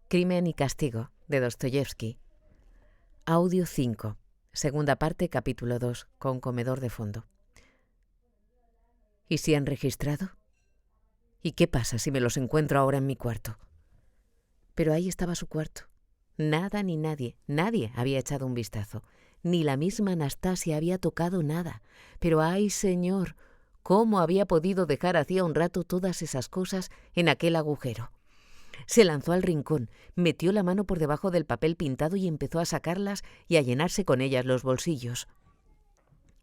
Crimen y castigo, de Dostoyevsky. Audio 5, segunda parte, capítulo 2, con comedor de fondo. ¿Y si han registrado? ¿Y qué pasa si me los encuentro ahora en mi cuarto? Pero ahí estaba su cuarto. Nada ni nadie había echado un vistazo. Ni la misma Anastasia había tocado nada. Pero ¡ay, señor! ¿Cómo había podido dejar hacía un rato todas esas cosas en aquel agujero? Se lanzó al rincón, metió la mano por debajo del papel pintado y empezó a sacarlas y a llenarse con ellas los bolsillos.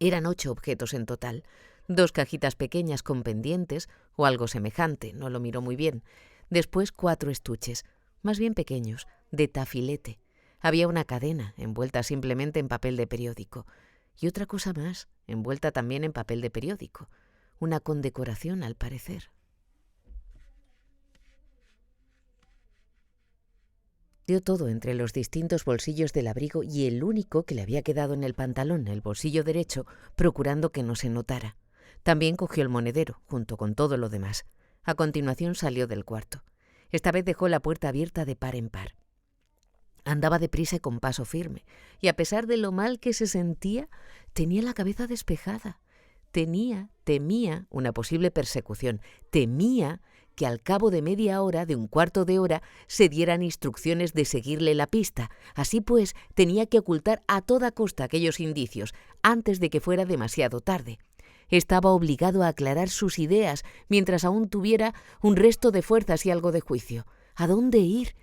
Eran 8 objetos en total, 2 cajitas pequeñas con pendientes o algo semejante, no lo miró muy bien. Después 4 estuches, más bien pequeños, de tafilete. Había una cadena, envuelta simplemente en papel de periódico, y otra cosa más, envuelta también en papel de periódico. Una condecoración, al parecer. Dio todo entre los distintos bolsillos del abrigo y el único que le había quedado en el pantalón, el bolsillo derecho, procurando que no se notara. También cogió el monedero, junto con todo lo demás. A continuación salió del cuarto. Esta vez dejó la puerta abierta de par en par. Andaba deprisa y con paso firme, y a pesar de lo mal que se sentía, tenía la cabeza despejada. Temía una posible persecución, temía que al cabo de media hora, de un cuarto de hora, se dieran instrucciones de seguirle la pista. Así pues, tenía que ocultar a toda costa aquellos indicios, antes de que fuera demasiado tarde. Estaba obligado a aclarar sus ideas, mientras aún tuviera un resto de fuerzas y algo de juicio. ¿A dónde ir?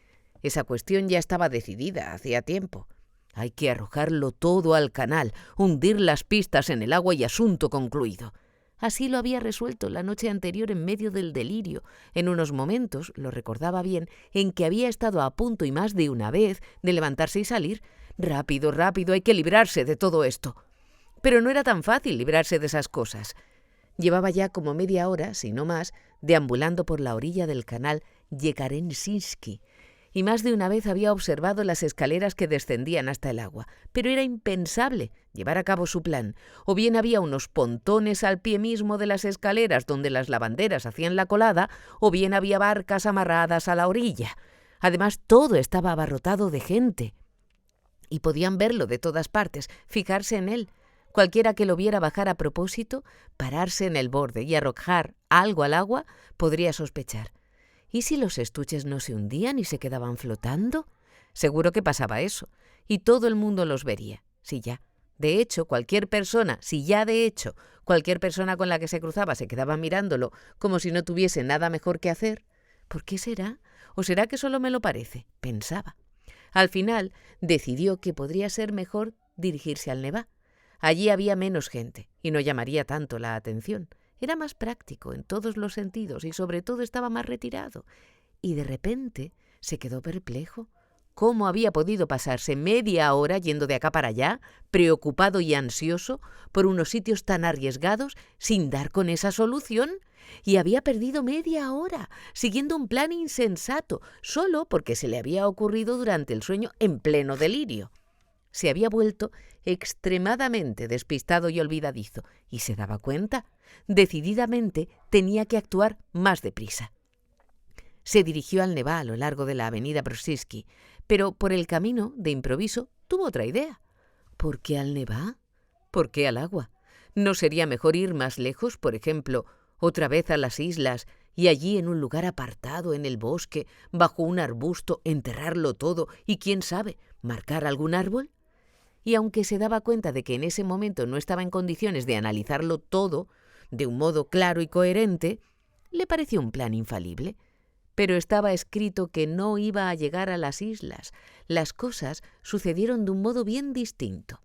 Esa cuestión ya estaba decidida hacía tiempo. Hay que arrojarlo todo al canal, hundir las pistas en el agua y asunto concluido. Así lo había resuelto la noche anterior en medio del delirio, en unos momentos, lo recordaba bien, en que había estado a punto y más de una vez de levantarse y salir. Rápido, hay que librarse de todo esto. Pero no era tan fácil librarse de esas cosas. Llevaba ya como media hora, si no más, deambulando por la orilla del canal Yekarensinski, y más de una vez había observado las escaleras que descendían hasta el agua, pero era impensable llevar a cabo su plan. O bien había unos pontones al pie mismo de las escaleras donde las lavanderas hacían la colada, o bien había barcas amarradas a la orilla. Además, todo estaba abarrotado de gente, y podían verlo de todas partes, fijarse en él. Cualquiera que lo viera bajar a propósito, pararse en el borde y arrojar algo al agua, podría sospechar. ¿Y si los estuches no se hundían y se quedaban flotando? Seguro que pasaba eso, y todo el mundo los vería. De hecho, cualquier persona con la que se cruzaba se quedaba mirándolo como si no tuviese nada mejor que hacer. ¿Por qué será? ¿O será que solo me lo parece? Pensaba. Al final, decidió que podría ser mejor dirigirse al Nevá. Allí había menos gente y no llamaría tanto la atención. Era más práctico en todos los sentidos y sobre todo estaba más retirado. Y de repente se quedó perplejo. ¿Cómo había podido pasarse media hora yendo de acá para allá, preocupado y ansioso por unos sitios tan arriesgados sin dar con esa solución? Y había perdido media hora siguiendo un plan insensato, solo porque se le había ocurrido durante el sueño en pleno delirio. Se había vuelto extremadamente despistado y olvidadizo, y se daba cuenta. Decididamente tenía que actuar más deprisa. Se dirigió al Nevá a lo largo de la avenida Brusitsky, pero por el camino, de improviso, tuvo otra idea. ¿Por qué al Nevá? ¿Por qué al agua? ¿No sería mejor ir más lejos, por ejemplo, otra vez a las islas, y allí en un lugar apartado en el bosque, bajo un arbusto, enterrarlo todo y, quién sabe, marcar algún árbol? Y aunque se daba cuenta de que en ese momento no estaba en condiciones de analizarlo todo de un modo claro y coherente, le pareció un plan infalible. Pero estaba escrito que no iba a llegar a las islas. Las cosas sucedieron de un modo bien distinto.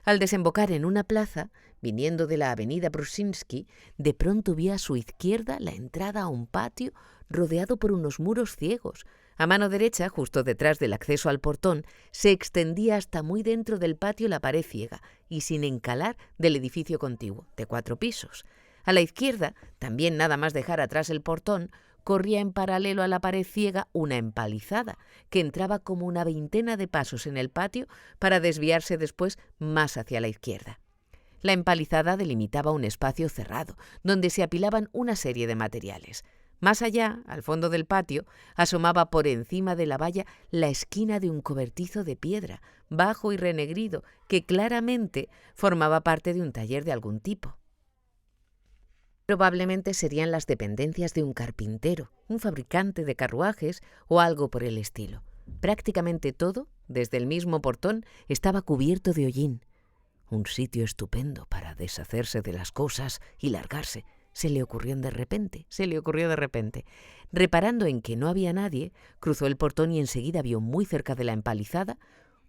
Al desembocar en una plaza, viniendo de la avenida Brusitsky, de pronto vio a su izquierda la entrada a un patio rodeado por unos muros ciegos. A mano derecha, justo detrás del acceso al portón, se extendía hasta muy dentro del patio la pared ciega y sin encalar del edificio contiguo, de 4 pisos. A la izquierda, también nada más dejar atrás el portón, corría en paralelo a la pared ciega una empalizada, que entraba como una veintena de pasos en el patio para desviarse después más hacia la izquierda. La empalizada delimitaba un espacio cerrado, donde se apilaban una serie de materiales. Más allá, al fondo del patio, asomaba por encima de la valla la esquina de un cobertizo de piedra, bajo y renegrido, que claramente formaba parte de un taller de algún tipo. Probablemente serían las dependencias de un carpintero, un fabricante de carruajes o algo por el estilo. Prácticamente todo, desde el mismo portón, estaba cubierto de hollín. Un sitio estupendo para deshacerse de las cosas y largarse. Se le ocurrió de repente. Reparando en que no había nadie, cruzó el portón y enseguida vio muy cerca de la empalizada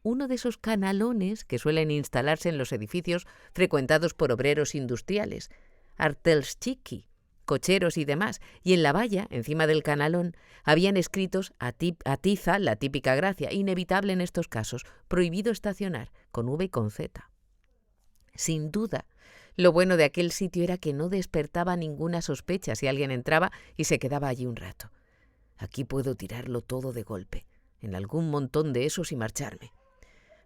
uno de esos canalones que suelen instalarse en los edificios frecuentados por obreros industriales, artelschiki, cocheros y demás, y en la valla, encima del canalón, habían escritos atiza la típica gracia, inevitable en estos casos, prohibido estacionar, con V y con Z. Sin duda, lo bueno de aquel sitio era que no despertaba ninguna sospecha si alguien entraba y se quedaba allí un rato. Aquí puedo tirarlo todo de golpe, en algún montón de esos y marcharme.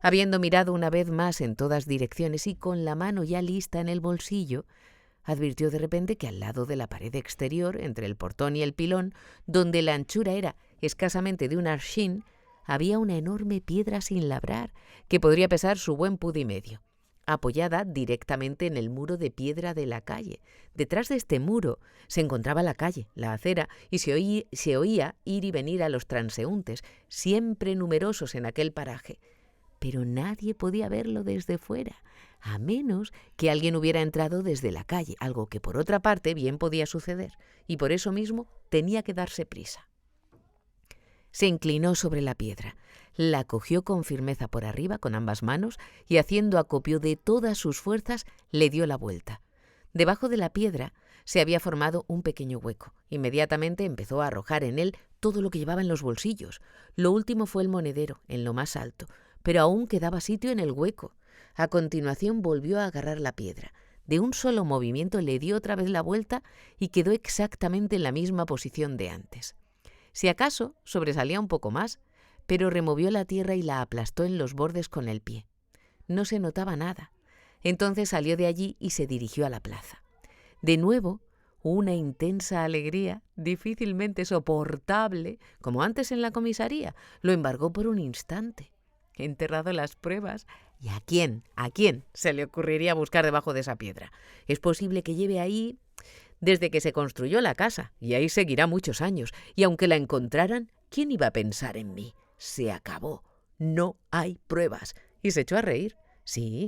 Habiendo mirado una vez más en todas direcciones y con la mano ya lista en el bolsillo, advirtió de repente que al lado de la pared exterior, entre el portón y el pilón, donde la anchura era escasamente de un arshín, había una enorme piedra sin labrar, que podría pesar su buen pud y medio, apoyada directamente en el muro de piedra de la calle. Detrás de este muro se encontraba la calle, la acera, y se oía ir y venir a los transeúntes, siempre numerosos en aquel paraje. Pero nadie podía verlo desde fuera, a menos que alguien hubiera entrado desde la calle, algo que por otra parte bien podía suceder, y por eso mismo tenía que darse prisa. Se inclinó sobre la piedra, la cogió con firmeza por arriba con ambas manos y haciendo acopio de todas sus fuerzas le dio la vuelta. Debajo de la piedra se había formado un pequeño hueco. Inmediatamente empezó a arrojar en él todo lo que llevaba en los bolsillos. Lo último fue el monedero, en lo más alto, pero aún quedaba sitio en el hueco. A continuación volvió a agarrar la piedra. De un solo movimiento le dio otra vez la vuelta y quedó exactamente en la misma posición de antes. Si acaso sobresalía un poco más, pero removió la tierra y la aplastó en los bordes con el pie. No se notaba nada. Entonces salió de allí y se dirigió a la plaza. De nuevo, una intensa alegría, difícilmente soportable, como antes en la comisaría, lo embargó por un instante. Enterrado las pruebas, ¿y a quién se le ocurriría buscar debajo de esa piedra? Es posible que lleve ahí desde que se construyó la casa, y ahí seguirá muchos años, y aunque la encontraran, ¿quién iba a pensar en mí? Se acabó, no hay pruebas. Y se echó a reír. Sí,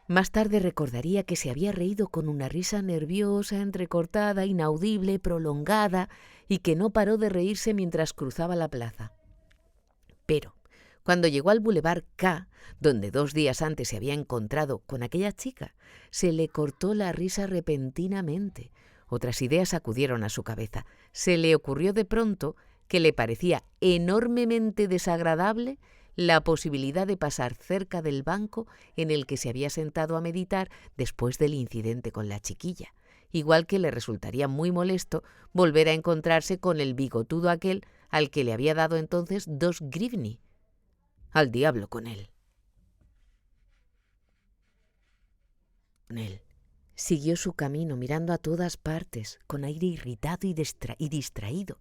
más tarde recordaría que se había reído con una risa nerviosa, entrecortada, inaudible, prolongada, y que no paró de reírse mientras cruzaba la plaza. Pero cuando llegó al Boulevard K, donde 2 días antes se había encontrado con aquella chica, se le cortó la risa repentinamente. Otras ideas acudieron a su cabeza. Se le ocurrió de pronto que le parecía enormemente desagradable la posibilidad de pasar cerca del banco en el que se había sentado a meditar después del incidente con la chiquilla, igual que le resultaría muy molesto volver a encontrarse con el bigotudo aquel al que le había dado entonces 2 grivni. Al diablo con él. Siguió su camino mirando a todas partes, con aire irritado y distraído.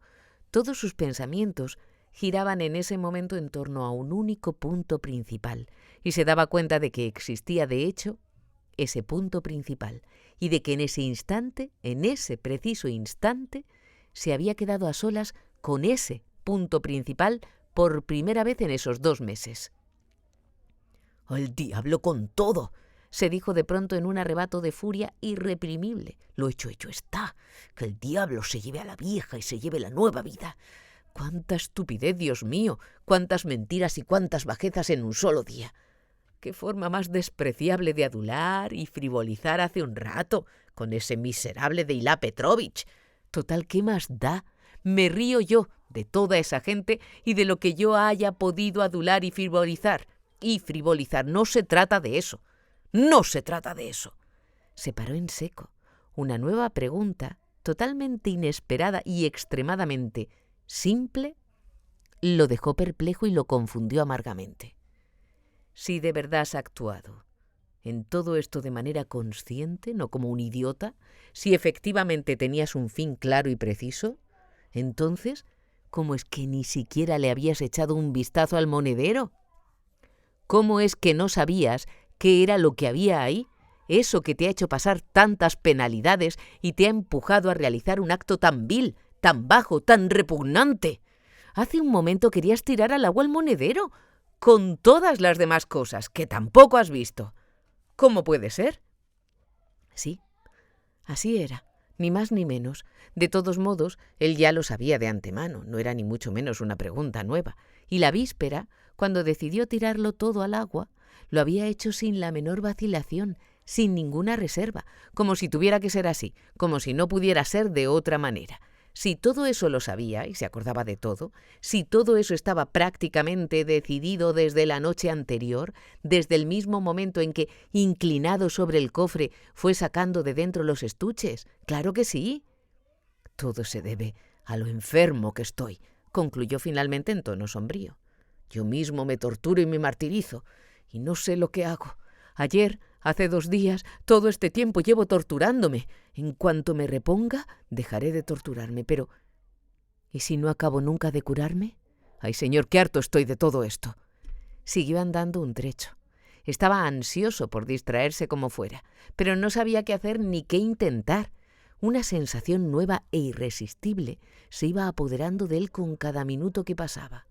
Todos sus pensamientos giraban en ese momento en torno a un único punto principal, y se daba cuenta de que existía de hecho ese punto principal, y de que en ese preciso instante, se había quedado a solas con ese punto principal por primera vez en esos 2 meses. «¡Al diablo con todo!», se dijo de pronto en un arrebato de furia irreprimible. «Lo hecho está. Que el diablo se lleve a la vieja y se lleve la nueva vida. ¡Cuánta estupidez, Dios mío! ¡Cuántas mentiras y cuántas bajezas en un solo día! ¡Qué forma más despreciable de adular y frivolizar hace un rato con ese miserable de Ilá Petrovich! Total, ¿qué más da? Me río yo de toda esa gente y de lo que yo haya podido adular y frivolizar. No se trata de eso. ¡No se trata de eso!». Se paró en seco. Una nueva pregunta, totalmente inesperada y extremadamente simple, lo dejó perplejo y lo confundió amargamente. «Si de verdad has actuado en todo esto de manera consciente, no como un idiota, si efectivamente tenías un fin claro y preciso, entonces, ¿cómo es que ni siquiera le habías echado un vistazo al monedero? ¿Cómo es que no sabías qué era lo que había ahí? Eso que te ha hecho pasar tantas penalidades y te ha empujado a realizar un acto tan vil, tan bajo, tan repugnante. Hace un momento querías tirar al agua el monedero, con todas las demás cosas que tampoco has visto. ¿Cómo puede ser? Sí, así era, ni más ni menos. De todos modos, él ya lo sabía de antemano, no era ni mucho menos una pregunta nueva. Y la víspera, cuando decidió tirarlo todo al agua, lo había hecho sin la menor vacilación, sin ninguna reserva, como si tuviera que ser así, como si no pudiera ser de otra manera. Si todo eso lo sabía y se acordaba de todo, si todo eso estaba prácticamente decidido desde la noche anterior, desde el mismo momento en que, inclinado sobre el cofre, fue sacando de dentro los estuches, claro que sí. Todo se debe a lo enfermo que estoy, concluyó finalmente en tono sombrío. Yo mismo me torturo y me martirizo, y no sé lo que hago. Ayer, hace 2 días, todo este tiempo llevo torturándome. En cuanto me reponga, dejaré de torturarme, pero ¿y si no acabo nunca de curarme? Ay, señor, qué harto estoy de todo esto. Siguió andando un trecho. Estaba ansioso por distraerse como fuera, pero no sabía qué hacer ni qué intentar. Una sensación nueva e irresistible se iba apoderando de él con cada minuto que pasaba.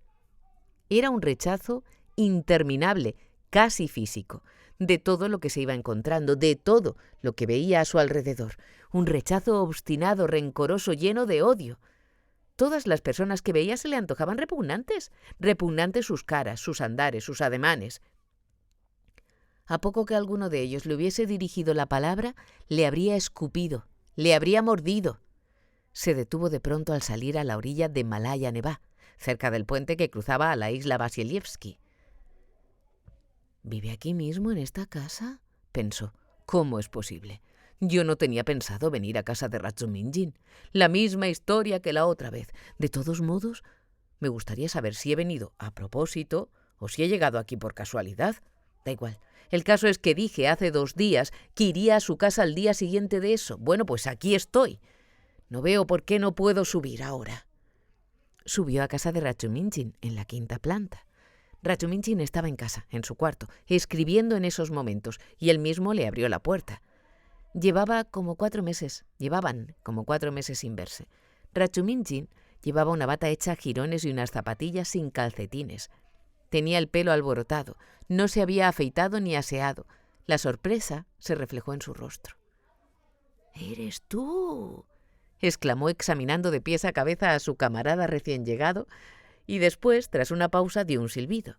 Era un rechazo interminable, casi físico, de todo lo que se iba encontrando, de todo lo que veía a su alrededor. Un rechazo obstinado, rencoroso, lleno de odio. Todas las personas que veía se le antojaban repugnantes. Repugnantes sus caras, sus andares, sus ademanes. A poco que alguno de ellos le hubiese dirigido la palabra, le habría escupido, le habría mordido. Se detuvo de pronto al salir a la orilla de Malaya Nevá, cerca del puente que cruzaba a la isla Vasilievsky. ¿Vive aquí mismo en esta casa?, pensó. ¿Cómo es posible? Yo no tenía pensado venir a casa de Razumihin. La misma historia que la otra vez. De todos modos, me gustaría saber si he venido a propósito o si he llegado aquí por casualidad. Da igual. El caso es que dije hace 2 días que iría a su casa al día siguiente de eso. Bueno, pues aquí estoy. No veo por qué no puedo subir ahora. Subió a casa de Razumihin, en la 5ª planta. Razumihin estaba en casa, en su cuarto, escribiendo en esos momentos, y él mismo le abrió la puerta. Llevaban como 4 meses sin verse. Razumihin llevaba una bata hecha a jirones y unas zapatillas sin calcetines. Tenía el pelo alborotado, no se había afeitado ni aseado. La sorpresa se reflejó en su rostro. «¿Eres tú?», exclamó examinando de pies a cabeza a su camarada recién llegado, y después, tras una pausa, dio un silbido.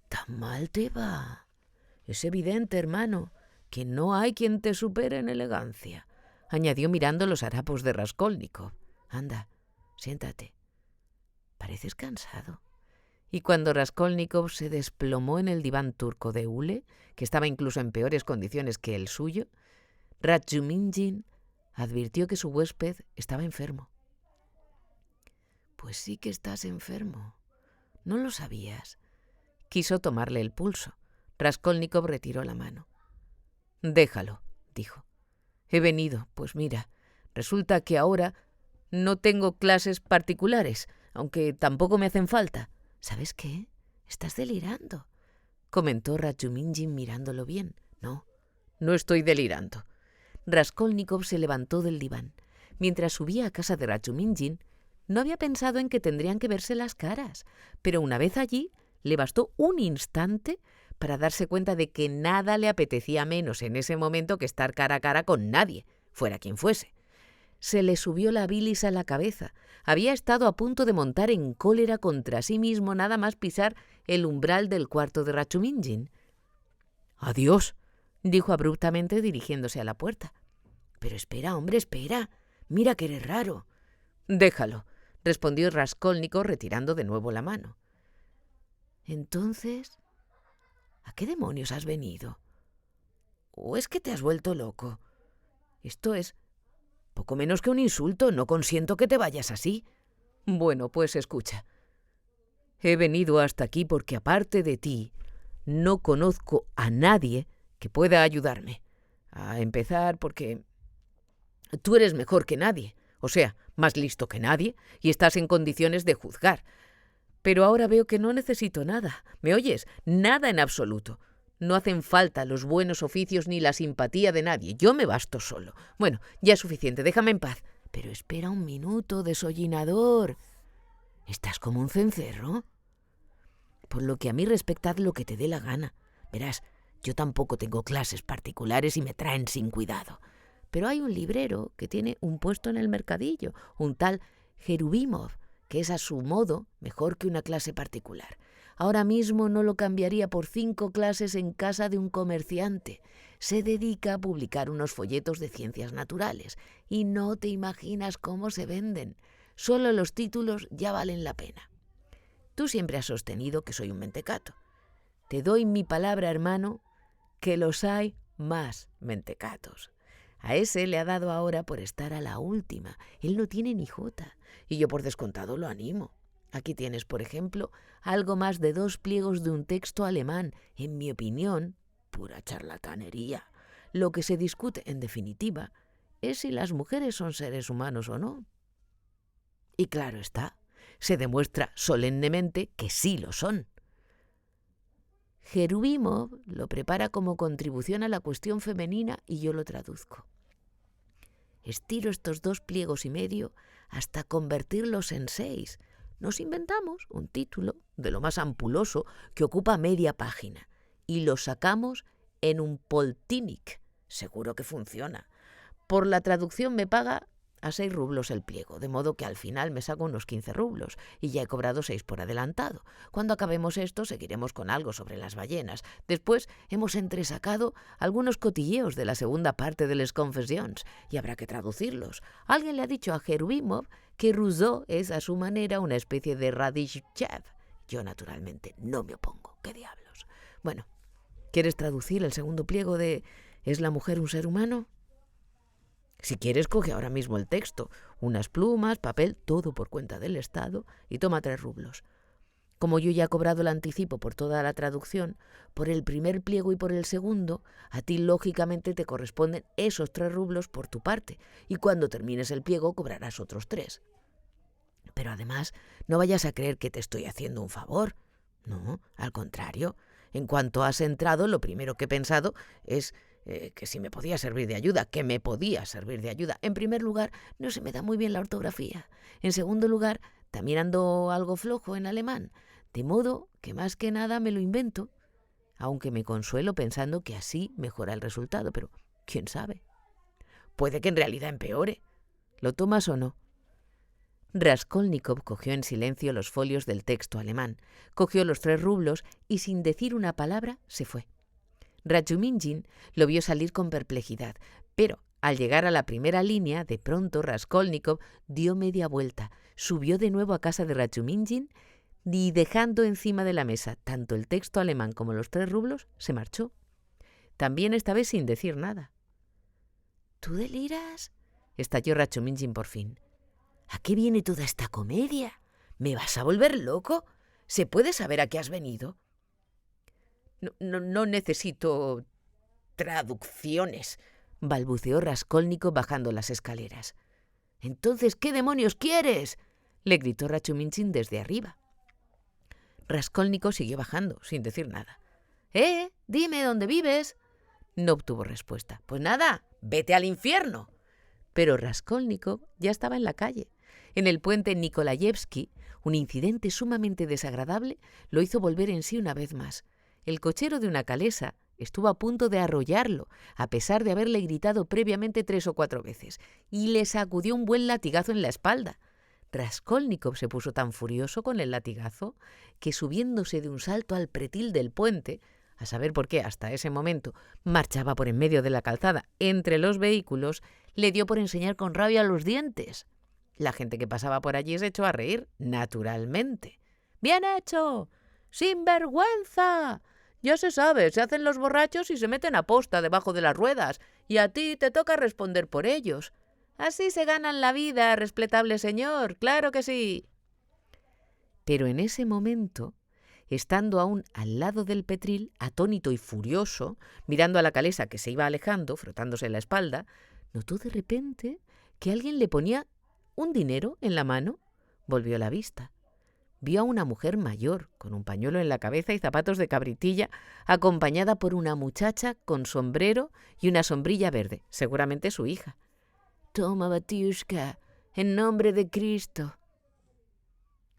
«¿Tan mal te va? Es evidente, hermano, que no hay quien te supere en elegancia», añadió mirando los harapos de Raskolnikov. «Anda, siéntate. Pareces cansado». Y cuando Raskolnikov se desplomó en el diván turco de hule, que estaba incluso en peores condiciones que el suyo, Razumihin advirtió que su huésped estaba enfermo. «Pues sí que estás enfermo. ¿No lo sabías?». Quiso tomarle el pulso. Raskolnikov retiró la mano. «Déjalo», dijo. «He venido, pues mira, resulta que ahora no tengo clases particulares, aunque tampoco me hacen falta». «¿Sabes qué? Estás delirando», comentó Razumihin mirándolo bien. «No, no estoy delirando». Raskolnikov se levantó del diván. Mientras subía a casa de Razumihin, no había pensado en que tendrían que verse las caras, pero una vez allí le bastó un instante para darse cuenta de que nada le apetecía menos en ese momento que estar cara a cara con nadie, fuera quien fuese. Se le subió la bilis a la cabeza. Había estado a punto de montar en cólera contra sí mismo nada más pisar el umbral del cuarto de Razumihin. «Adiós», dijo abruptamente dirigiéndose a la puerta. «Pero espera, hombre, espera. Mira que eres raro». «Déjalo», respondió Raskolnikov retirando de nuevo la mano. «Entonces, ¿a qué demonios has venido? ¿O es que te has vuelto loco? Esto es poco menos que un insulto. No consiento que te vayas así». «Bueno, pues escucha. He venido hasta aquí porque aparte de ti no conozco a nadie que pueda ayudarme. A empezar porque tú eres mejor que nadie, o sea, más listo que nadie, y estás en condiciones de juzgar. Pero ahora veo que no necesito nada. ¿Me oyes? Nada en absoluto. No hacen falta los buenos oficios ni la simpatía de nadie. Yo me basto solo. Bueno, ya es suficiente. Déjame en paz. Pero espera un minuto, desollinador. ¿Estás como un cencerro? Por lo que a mí respecta, haz lo que te dé la gana. Verás, yo tampoco tengo clases particulares y me traen sin cuidado. Pero hay un librero que tiene un puesto en el mercadillo, un tal Cherubimov, que es a su modo mejor que una clase particular. Ahora mismo no lo cambiaría por 5 clases en casa de un comerciante. Se dedica a publicar unos folletos de ciencias naturales y no te imaginas cómo se venden. Solo los títulos ya valen la pena. Tú siempre has sostenido que soy un mentecato. Te doy mi palabra, hermano, que los hay más mentecatos. A ese le ha dado ahora por estar a la última. Él no tiene ni jota. Y yo por descontado lo animo. Aquí tienes, por ejemplo, algo más de 2 pliegos de un texto alemán. En mi opinión, pura charlatanería. Lo que se discute, en definitiva, es si las mujeres son seres humanos o no. Y claro está, se demuestra solemnemente que sí lo son. Cherubimov lo prepara como contribución a la cuestión femenina y yo lo traduzco. Estiro estos 2 pliegos y medio hasta convertirlos en 6. Nos inventamos un título de lo más ampuloso que ocupa media página y lo sacamos en un poltinic. Seguro que funciona. Por la traducción me paga a 6 rublos el pliego, de modo que al final me saco unos 15 rublos y ya he cobrado 6 por adelantado. Cuando acabemos esto seguiremos con algo sobre las ballenas. Después hemos entresacado algunos cotilleos de la segunda parte de Les Confessions y habrá que traducirlos. Alguien le ha dicho a Cherubimov que Rousseau es a su manera una especie de Radishchev. Yo naturalmente no me opongo. ¿Qué diablos? Bueno, ¿quieres traducir el segundo pliego de ¿Es la mujer un ser humano? Si quieres, coge ahora mismo el texto, unas plumas, papel, todo por cuenta del Estado, y toma 3 rublos. Como yo ya he cobrado el anticipo por toda la traducción, por el primer pliego y por el segundo, a ti lógicamente te corresponden esos 3 rublos por tu parte, y cuando termines el pliego cobrarás otros 3. Pero además, no vayas a creer que te estoy haciendo un favor. No, al contrario. En cuanto has entrado, lo primero que he pensado es que si me podía servir de ayuda, que me podía servir de ayuda. En primer lugar, no se me da muy bien la ortografía. En segundo lugar, también ando algo flojo en alemán, de modo que más que nada me lo invento, aunque me consuelo pensando que así mejora el resultado, pero quién sabe. Puede que en realidad empeore. ¿Lo tomas o no? Raskolnikov cogió en silencio los folios del texto alemán, cogió los 3 rublos y sin decir una palabra se fue. Rachuminjin lo vio salir con perplejidad, pero al llegar a la primera línea, de pronto Raskolnikov dio media vuelta, subió de nuevo a casa de Rachuminjin y dejando encima de la mesa tanto el texto alemán como los 3 rublos, se marchó. También esta vez sin decir nada. ¿Tú deliras?, estalló Rachuminjin por fin. ¿A qué viene toda esta comedia? ¿Me vas a volver loco? ¿Se puede saber a qué has venido? No necesito traducciones, balbuceó Raskolnikov bajando las escaleras. «Entonces, ¿qué demonios quieres?», le gritó Rachuminjin desde arriba. Raskolnikov siguió bajando, sin decir nada. Dime dónde vives. No obtuvo respuesta. Pues nada, vete al infierno. Pero Raskolnikov ya estaba en la calle. En el puente Nikolayevsky, un incidente sumamente desagradable lo hizo volver en sí una vez más. El cochero de una calesa estuvo a punto de arrollarlo, a pesar de haberle gritado previamente 3 o 4 veces, y le sacudió un buen latigazo en la espalda. Raskolnikov se puso tan furioso con el latigazo que, subiéndose de un salto al pretil del puente, a saber por qué hasta ese momento marchaba por en medio de la calzada entre los vehículos, le dio por enseñar con rabia los dientes. La gente que pasaba por allí se echó a reír, naturalmente. «¡Bien hecho! ¡Sin vergüenza! Ya se sabe, se hacen los borrachos y se meten a posta debajo de las ruedas, y a ti te toca responder por ellos. Así se ganan la vida, respetable señor, claro que sí». Pero en ese momento, estando aún al lado del petril, atónito y furioso, mirando a la calesa que se iba alejando, frotándose la espalda, notó de repente que alguien le ponía un dinero en la mano. Volvió la vista. Vio a una mujer mayor, con un pañuelo en la cabeza y zapatos de cabritilla, acompañada por una muchacha con sombrero y una sombrilla verde, seguramente su hija. «Toma, Batiushka, en nombre de Cristo».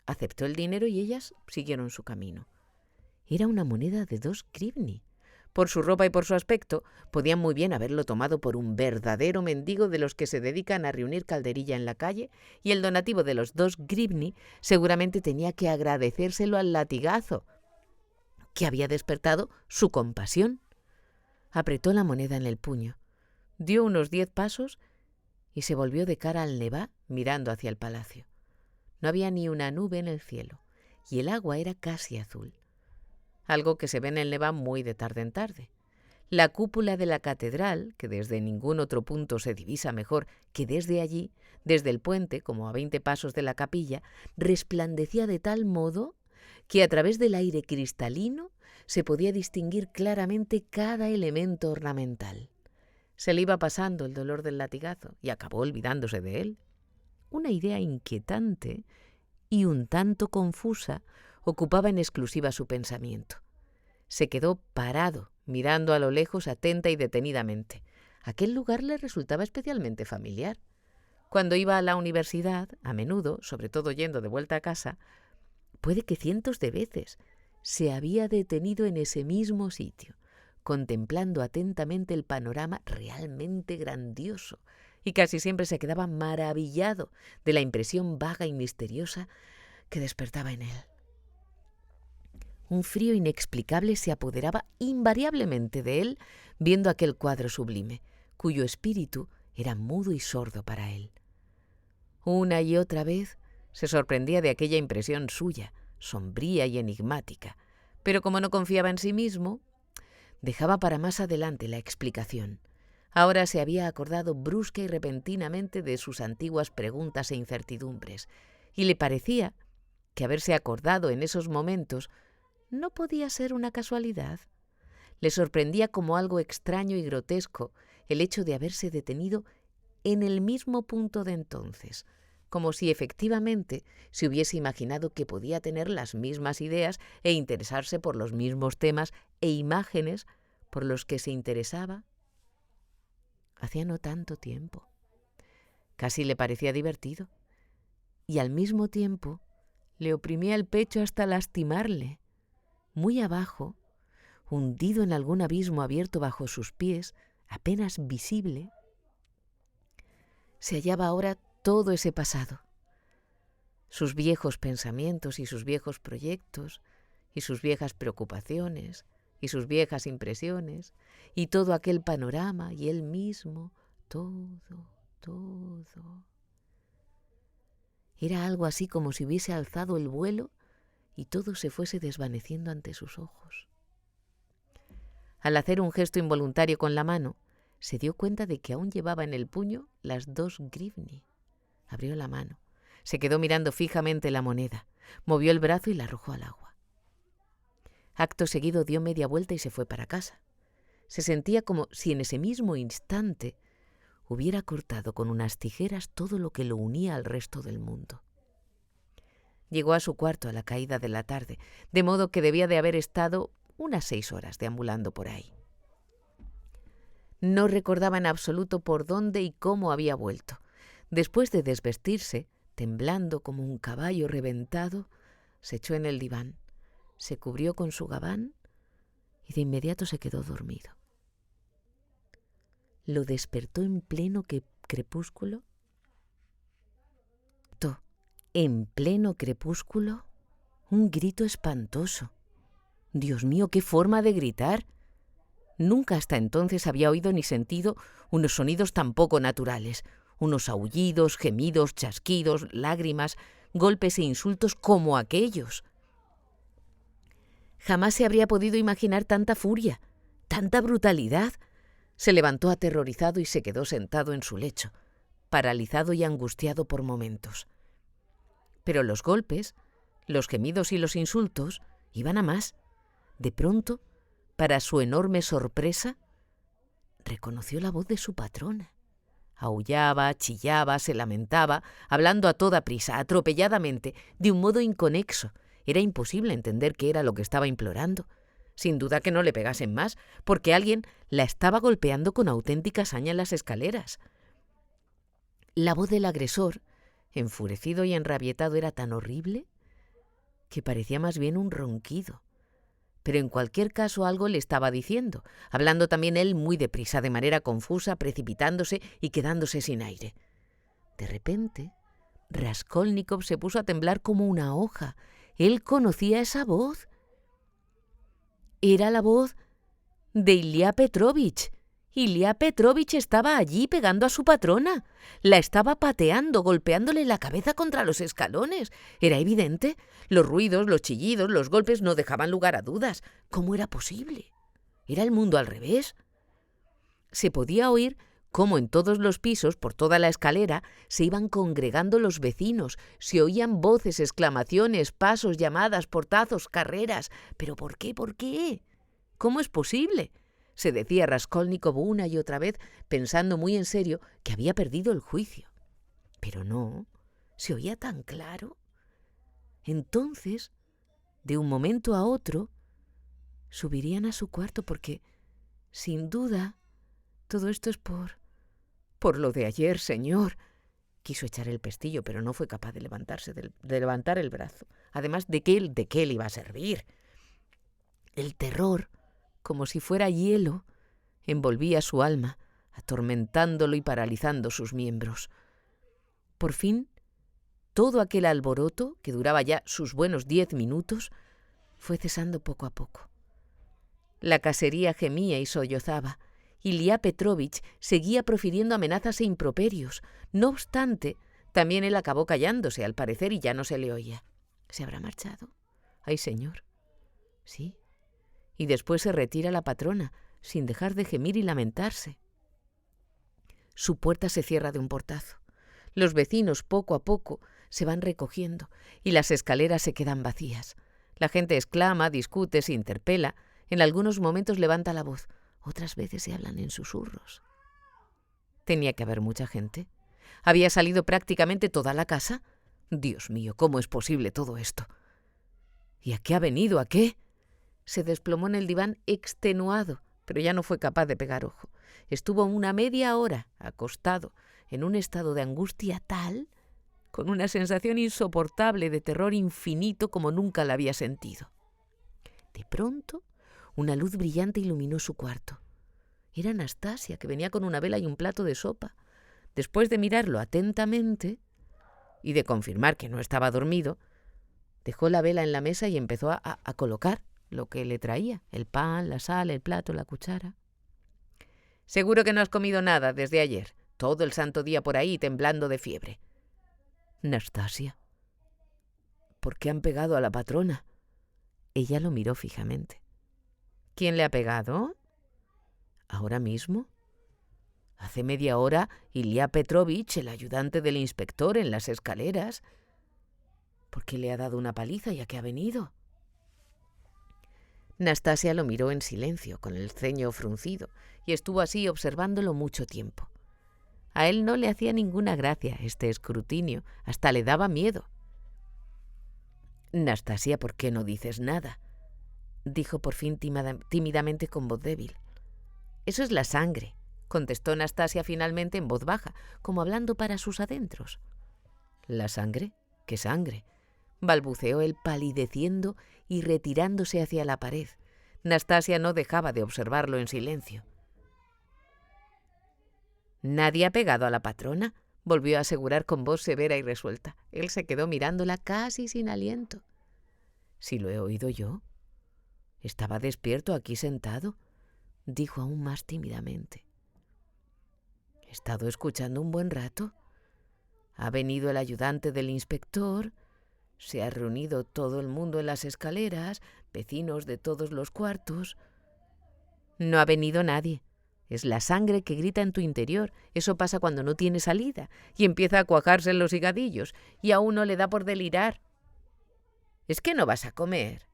Aceptó el dinero y ellas siguieron su camino. Era una moneda de 2 grivni. Por su ropa y por su aspecto, podían muy bien haberlo tomado por un verdadero mendigo de los que se dedican a reunir calderilla en la calle, y el donativo de los 2 grivni seguramente tenía que agradecérselo al latigazo, que había despertado su compasión. Apretó la moneda en el puño, dio unos 10 pasos y se volvió de cara al Nevá, mirando hacia el palacio. No había ni una nube en el cielo, y el agua era casi azul. Algo que se ve en el Nevá muy de tarde en tarde. La cúpula de la catedral, que desde ningún otro punto se divisa mejor que desde allí, desde el puente, como a 20 pasos de la capilla, resplandecía de tal modo que a través del aire cristalino se podía distinguir claramente cada elemento ornamental. Se le iba pasando el dolor del latigazo y acabó olvidándose de él. Una idea inquietante y un tanto confusa ocupaba en exclusiva su pensamiento. Se quedó parado, mirando a lo lejos atenta y detenidamente. Aquel lugar le resultaba especialmente familiar. Cuando iba a la universidad, a menudo, sobre todo yendo de vuelta a casa, puede que cientos de veces, se había detenido en ese mismo sitio, contemplando atentamente el panorama realmente grandioso, y casi siempre se quedaba maravillado de la impresión vaga y misteriosa que despertaba en él. Un frío inexplicable se apoderaba invariablemente de él viendo aquel cuadro sublime, cuyo espíritu era mudo y sordo para él. Una y otra vez se sorprendía de aquella impresión suya, sombría y enigmática, pero como no confiaba en sí mismo, dejaba para más adelante la explicación. Ahora se había acordado brusca y repentinamente de sus antiguas preguntas e incertidumbres, y le parecía que haberse acordado en esos momentos no podía ser una casualidad. Le sorprendía como algo extraño y grotesco el hecho de haberse detenido en el mismo punto de entonces, como si efectivamente se hubiese imaginado que podía tener las mismas ideas e interesarse por los mismos temas e imágenes por los que se interesaba hacía no tanto tiempo. Casi le parecía divertido, y al mismo tiempo le oprimía el pecho hasta lastimarle. Muy abajo, hundido en algún abismo abierto bajo sus pies, apenas visible, se hallaba ahora todo ese pasado, sus viejos pensamientos y sus viejos proyectos, y sus viejas preocupaciones, y sus viejas impresiones, y todo aquel panorama, y él mismo, todo. Era algo así como si hubiese alzado el vuelo y todo se fuese desvaneciendo ante sus ojos. Al hacer un gesto involuntario con la mano, se dio cuenta de que aún llevaba en el puño las 2 grivni. Abrió la mano, se quedó mirando fijamente la moneda, movió el brazo y la arrojó al agua. Acto seguido dio media vuelta y se fue para casa. Se sentía como si en ese mismo instante hubiera cortado con unas tijeras todo lo que lo unía al resto del mundo. Llegó a su cuarto a la caída de la tarde, de modo que debía de haber estado unas 6 horas deambulando por ahí. No recordaba en absoluto por dónde y cómo había vuelto. Después de desvestirse, temblando como un caballo reventado, se echó en el diván, se cubrió con su gabán y de inmediato se quedó dormido. Lo despertó en pleno crepúsculo. En pleno crepúsculo, un grito espantoso. Dios mío, qué forma de gritar. Nunca hasta entonces había oído ni sentido unos sonidos tan poco naturales, unos aullidos, gemidos, chasquidos, lágrimas, golpes e insultos como aquellos. Jamás se habría podido imaginar tanta furia, tanta brutalidad. Se levantó aterrorizado y se quedó sentado en su lecho, paralizado y angustiado por momentos. Pero los golpes, los gemidos y los insultos Iban a más. De pronto, para su enorme sorpresa, reconoció la voz de su patrona. Aullaba, chillaba, se lamentaba, hablando a toda prisa, atropelladamente, de un modo inconexo. Era imposible entender qué era lo que estaba implorando. Sin duda que no le pegasen más, porque alguien la estaba golpeando con auténtica saña en las escaleras. La voz del agresor, enfurecido y enrabietado, era tan horrible que parecía más bien un ronquido. Pero en cualquier caso algo le estaba diciendo, hablando también él muy deprisa, de manera confusa, precipitándose y quedándose sin aire. De repente, Raskolnikov se puso a temblar como una hoja. Él conocía esa voz. Era la voz de Ilya Petrovich. Ilya Petrovich estaba allí pegando a su patrona. La estaba pateando, golpeándole la cabeza contra los escalones. Era evidente. Los ruidos, los chillidos, los golpes no dejaban lugar a dudas. ¿Cómo era posible? ¿Era el mundo al revés? Se podía oír cómo en todos los pisos, por toda la escalera, se iban congregando los vecinos. Se oían voces, exclamaciones, pasos, llamadas, portazos, carreras. ¿Pero por qué? ¿Por qué? ¿Cómo es posible? Se decía Raskolnikov una y otra vez, pensando muy en serio que había perdido el juicio. Pero no, se oía tan claro. Entonces, de un momento a otro, subirían a su cuarto porque, sin duda, todo esto es por lo de ayer, señor. Quiso echar el pestillo, pero no fue capaz de levantar el brazo. Además, ¿de qué le iba a servir? El terror, como si fuera hielo, envolvía su alma, atormentándolo y paralizando sus miembros. Por fin, todo aquel alboroto, que duraba ya sus buenos 10 minutos, fue cesando poco a poco. La casería gemía y sollozaba. Ilya Petrovich seguía profiriendo amenazas e improperios. No obstante, también él acabó callándose, al parecer, y ya no se le oía. ¿Se habrá marchado? ¡Ay, señor! Sí. Y después se retira la patrona, sin dejar de gemir y lamentarse. Su puerta se cierra de un portazo. Los vecinos, poco a poco, se van recogiendo y las escaleras se quedan vacías. La gente exclama, discute, se interpela. En algunos momentos levanta la voz. Otras veces se hablan en susurros. Tenía que haber mucha gente. ¿Había salido prácticamente toda la casa? Dios mío, ¿cómo es posible todo esto? ¿Y a qué ha venido? ¿A qué? Se desplomó en el diván extenuado, pero ya no fue capaz de pegar ojo. Estuvo una media hora acostado, en un estado de angustia tal, con una sensación insoportable de terror infinito como nunca la había sentido. De pronto, una luz brillante iluminó su cuarto. Era Anastasia, que venía con una vela y un plato de sopa. Después de mirarlo atentamente y de confirmar que no estaba dormido, dejó la vela en la mesa y empezó a colocar lo que le traía: el pan, la sal, el plato, la cuchara. «Seguro que no has comido nada desde ayer. Todo el santo día por ahí temblando de fiebre». «Nastasia, ¿por qué han pegado a la patrona?» Ella lo miró fijamente. «¿Quién le ha pegado?» «Ahora mismo. Hace media hora, Ilya Petrovich, el ayudante del inspector, en las escaleras. ¿Por qué le ha dado una paliza ya que ha venido?» Nastasia lo miró en silencio, con el ceño fruncido, y estuvo así observándolo mucho tiempo. A él no le hacía ninguna gracia este escrutinio, hasta le daba miedo. «Nastasia, ¿por qué no dices nada?», dijo por fin tímidamente con voz débil. «Eso es la sangre», contestó Nastasia finalmente en voz baja, como hablando para sus adentros. «¿La sangre? ¿Qué sangre?», balbuceó él, palideciendo y retirándose hacia la pared. Nastasia no dejaba de observarlo en silencio. «¿Nadie ha pegado a la patrona?», volvió a asegurar con voz severa y resuelta. Él se quedó mirándola casi sin aliento. «Si lo he oído yo. Estaba despierto aquí sentado», dijo aún más tímidamente. «He estado escuchando un buen rato. Ha venido el ayudante del inspector. Se ha reunido todo el mundo en las escaleras, vecinos de todos los cuartos». «No ha venido nadie. Es la sangre que grita en tu interior. Eso pasa cuando no tiene salida y empieza a cuajarse en los higadillos y a uno le da por delirar». «¿Es que no vas a comer?».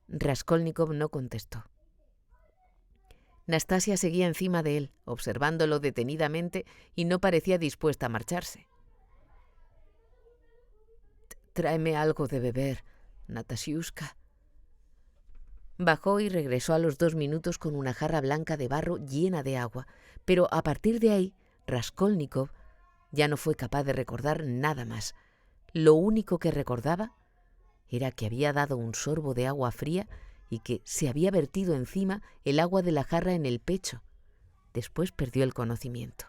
Raskolnikov no contestó. Nastasia seguía encima de él, observándolo detenidamente, y no parecía dispuesta a marcharse. «Tráeme algo de beber, Natasiushka». Bajó y regresó a los 2 minutos con una jarra blanca de barro llena de agua, pero a partir de ahí, Raskolnikov ya no fue capaz de recordar nada más. Lo único que recordaba era que había dado un sorbo de agua fría y que se había vertido encima el agua de la jarra en el pecho. Después perdió el conocimiento.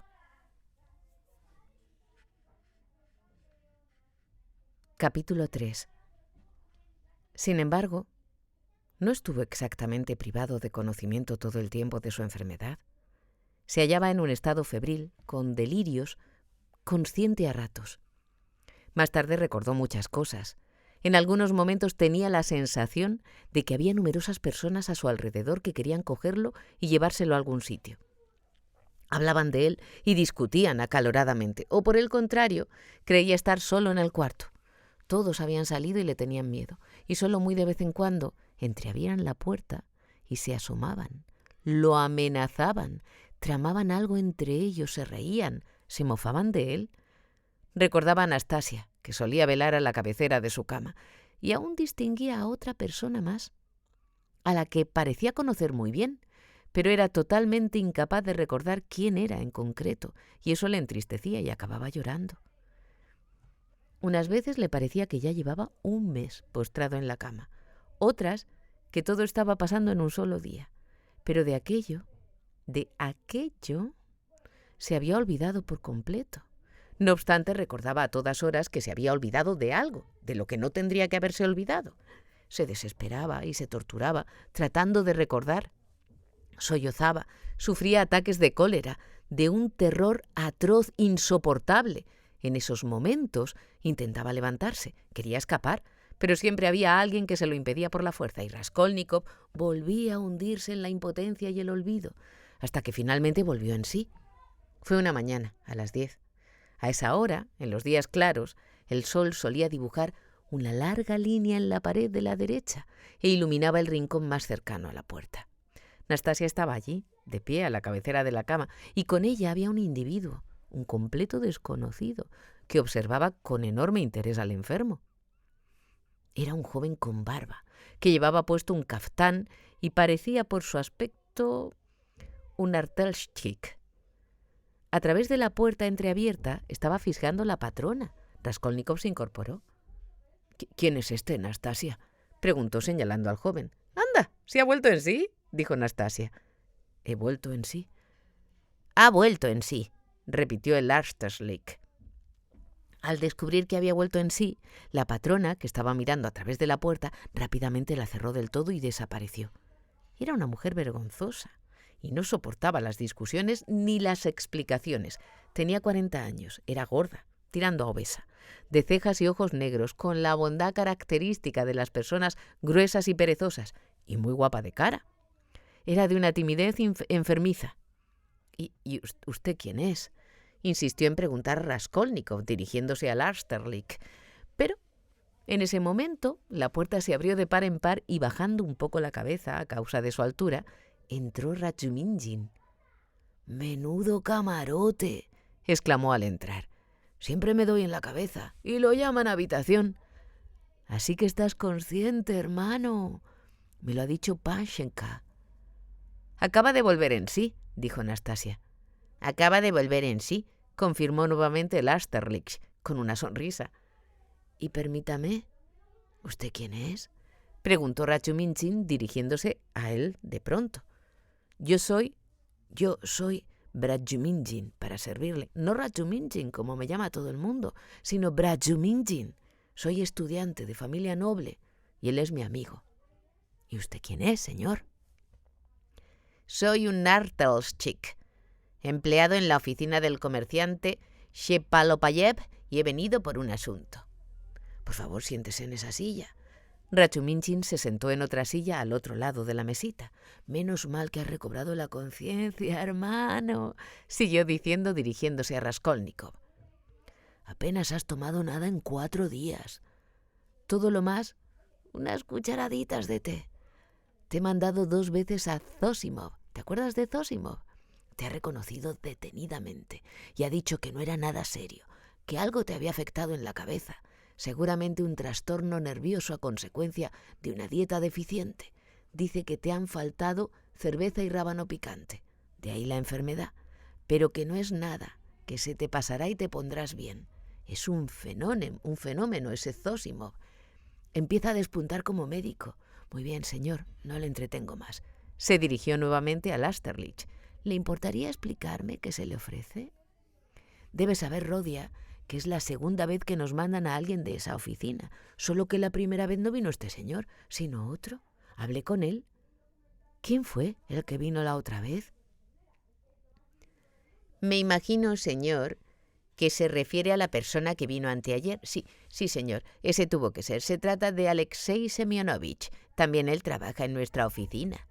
Capítulo 3. Sin embargo, no estuvo exactamente privado de conocimiento todo el tiempo de su enfermedad. Se hallaba en un estado febril, con delirios, consciente a ratos. Más tarde recordó muchas cosas. En algunos momentos tenía la sensación de que había numerosas personas a su alrededor que querían cogerlo y llevárselo a algún sitio. Hablaban de él y discutían acaloradamente, o por el contrario, creía estar solo en el cuarto. Todos habían salido y le tenían miedo, y solo muy de vez en cuando entreabrían la puerta y se asomaban, lo amenazaban, tramaban algo entre ellos, se reían, se mofaban de él. Recordaba a Nastasia, que solía velar a la cabecera de su cama, y aún distinguía a otra persona más, a la que parecía conocer muy bien, pero era totalmente incapaz de recordar quién era en concreto, y eso le entristecía y acababa llorando. Unas veces le parecía que ya llevaba un mes postrado en la cama, otras que todo estaba pasando en un solo día, pero de aquello, se había olvidado por completo. No obstante, recordaba a todas horas que se había olvidado de algo, de lo que no tendría que haberse olvidado. Se desesperaba y se torturaba, tratando de recordar. Sollozaba, sufría ataques de cólera, de un terror atroz, insoportable. En esos momentos intentaba levantarse, quería escapar, pero siempre había alguien que se lo impedía por la fuerza, y Raskolnikov volvía a hundirse en la impotencia y el olvido, hasta que finalmente volvió en sí. Fue una mañana, a las 10. A esa hora, en los días claros, el sol solía dibujar una larga línea en la pared de la derecha e iluminaba el rincón más cercano a la puerta. Nastasia estaba allí, de pie a la cabecera de la cama, y con ella había un individuo, un completo desconocido, que observaba con enorme interés al enfermo. Era un joven con barba, que llevaba puesto un caftán y parecía por su aspecto un artelschik. A través de la puerta entreabierta estaba fisgando la patrona. Raskolnikov se incorporó. «¿Quién es este, Nastasia?», preguntó señalando al joven. «Anda, ¿se ha vuelto en sí?», dijo Nastasia. «¿He vuelto en sí?». «Ha vuelto en sí», repitió el artelschik. Al descubrir que había vuelto en sí, la patrona, que estaba mirando a través de la puerta, rápidamente la cerró del todo y desapareció. Era una mujer vergonzosa y no soportaba las discusiones ni las explicaciones. Tenía 40 años, era gorda, tirando a obesa, de cejas y ojos negros, con la bondad característica de las personas gruesas y perezosas, y muy guapa de cara. Era de una timidez enfermiza. ¿Y usted quién es?, insistió en preguntar Raskolnikov, dirigiéndose al artelschik. Pero en ese momento la puerta se abrió de par en par y, bajando un poco la cabeza a causa de su altura, entró Razumihin. «¡Menudo camarote!», exclamó al entrar. «Siempre me doy en la cabeza y lo llaman habitación». «Así que estás consciente, hermano. Me lo ha dicho Pashenka». «Acaba de volver en sí», dijo Nastasia. «Acaba de volver en sí», confirmó nuevamente el artelschik con una sonrisa. «Y permítame, ¿usted quién es?», preguntó Razumihin, dirigiéndose a él de pronto. Yo soy Brazumihin, para servirle. No Razumihin, como me llama todo el mundo, sino Brazumihin. Soy estudiante de familia noble y él es mi amigo». «¿Y usted quién es, señor?». «Soy un artelschik, empleado en la oficina del comerciante Shepalopayev, y he venido por un asunto». «Por favor, siéntese en esa silla». Razumihin se sentó en otra silla al otro lado de la mesita. «Menos mal que has recobrado la conciencia, hermano», siguió diciendo, dirigiéndose a Raskolnikov. «Apenas has tomado nada en 4 días. Todo lo más, unas cucharaditas de té. Te he mandado 2 veces a Zosimov. ¿Te acuerdas de Zosimov? Te ha reconocido detenidamente y ha dicho que no era nada serio, que algo te había afectado en la cabeza, seguramente un trastorno nervioso a consecuencia de una dieta deficiente. Dice que te han faltado cerveza y rábano picante, de ahí la enfermedad, pero que no es nada, que se te pasará y te pondrás bien. Es un fenómeno ese Zosimov. Empieza a despuntar como médico. Muy bien, señor, no le entretengo más. Se dirigió nuevamente al Austerlitz. ¿Le importaría explicarme qué se le ofrece? Debe saber, Rodia, que es la segunda vez que nos mandan a alguien de esa oficina, solo que la primera vez no vino este señor, sino otro. Hablé con él. ¿Quién fue el que vino la otra vez? Me imagino, señor, que se refiere a la persona que vino anteayer. Sí, señor, ese tuvo que ser. Se trata de Alexei Semyonovich. También él trabaja en nuestra oficina.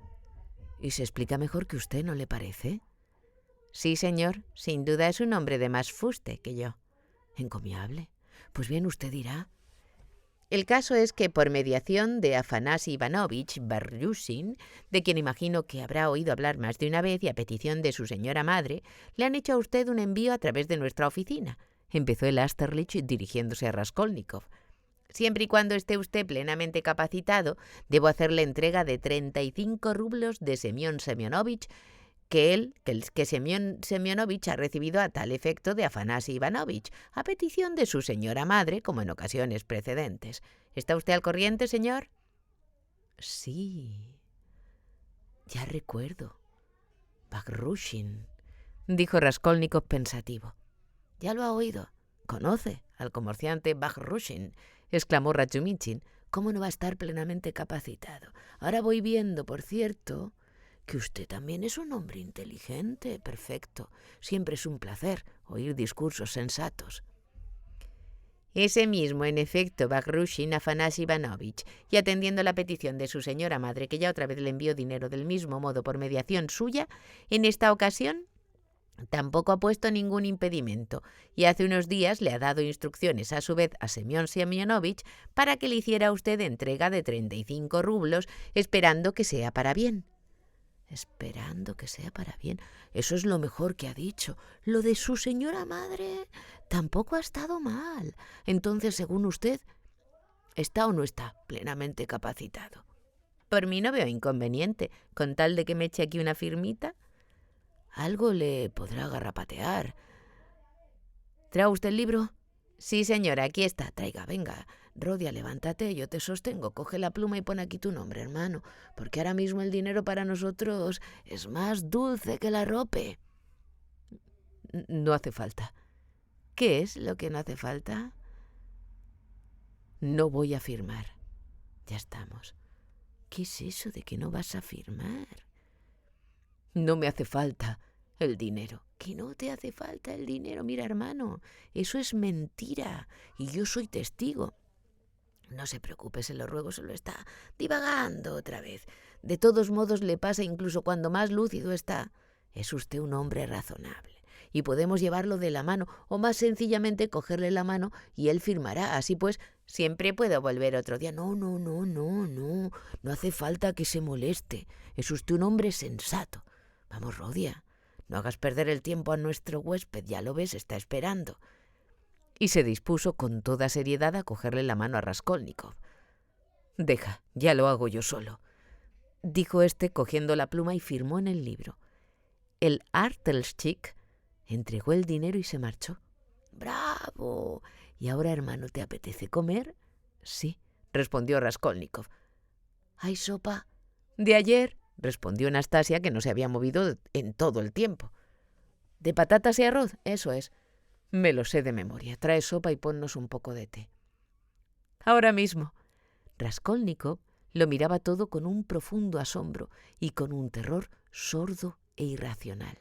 ¿Y se explica mejor que usted, no le parece? Sí, señor, sin duda es un hombre de más fuste que yo. Encomiable. Pues bien, usted dirá. El caso es que por mediación de Afanasi Ivanovich Baryushin, de quien imagino que habrá oído hablar más de una vez y a petición de su señora madre, le han hecho a usted un envío a través de nuestra oficina. Empezó el Austerlitz dirigiéndose a Raskolnikov. Siempre y cuando esté usted plenamente capacitado, debo hacerle entrega de 35 rublos de Semyon Semyonovich que Semyon Semyonovich ha recibido a tal efecto de Afanasi Ivanovich, a petición de su señora madre, como en ocasiones precedentes. ¿Está usted al corriente, señor? Sí, ya recuerdo. Bagrushin, dijo Raskolnikov pensativo. Ya lo ha oído. ¿Conoce al comerciante Bagrushin? Exclamó Razumihin. ¿Cómo no va a estar plenamente capacitado? Ahora voy viendo, por cierto, que usted también es un hombre inteligente, perfecto. Siempre es un placer oír discursos sensatos. Ese mismo, en efecto, Bagrushin Afanasi Ivanovich, y atendiendo la petición de su señora madre, que ya otra vez le envió dinero del mismo modo por mediación suya, en esta ocasión tampoco ha puesto ningún impedimento, y hace unos días le ha dado instrucciones a su vez a Semyon Semyonovich para que le hiciera a usted entrega de 35 rublos, esperando que sea para bien. Esperando que sea para bien. Eso es lo mejor que ha dicho. Lo de su señora madre tampoco ha estado mal. Entonces, según usted, ¿está o no está plenamente capacitado? Por mí no veo inconveniente, con tal de que me eche aquí una firmita. Algo le podrá garrapatear. ¿Trae usted el libro? Sí, señora, aquí está. Traiga, venga. Rodia, levántate, yo te sostengo. Coge la pluma y pon aquí tu nombre, hermano, porque ahora mismo el dinero para nosotros es más dulce que la rope. No hace falta. ¿Qué es lo que no hace falta? No voy a firmar. Ya estamos. ¿Qué es eso de que no vas a firmar? No me hace falta el dinero. ¿Que no te hace falta el dinero? Mira, hermano, eso es mentira y yo soy testigo. No se preocupe, se lo ruego, solo está divagando otra vez. De todos modos le pasa incluso cuando más lúcido está. Es usted un hombre razonable y podemos llevarlo de la mano o más sencillamente cogerle la mano y él firmará. Así pues, siempre puedo volver otro día. No hace falta que se moleste. Es usted un hombre sensato. Vamos, Rodia, no hagas perder el tiempo a nuestro huésped, ya lo ves, está esperando. Y se dispuso con toda seriedad a cogerle la mano a Raskolnikov. Deja, ya lo hago yo solo, dijo éste cogiendo la pluma y firmó en el libro. El Austerlitz entregó el dinero y se marchó. ¡Bravo! ¿Y ahora, hermano, te apetece comer? Sí, respondió Raskolnikov. ¿Hay sopa? De ayer, respondió Anastasia, que no se había movido en todo el tiempo. ¿De patatas y arroz? Eso es. Me lo sé de memoria. Trae sopa y ponnos un poco de té. Ahora mismo. Raskolnikov lo miraba todo con un profundo asombro y con un terror sordo e irracional.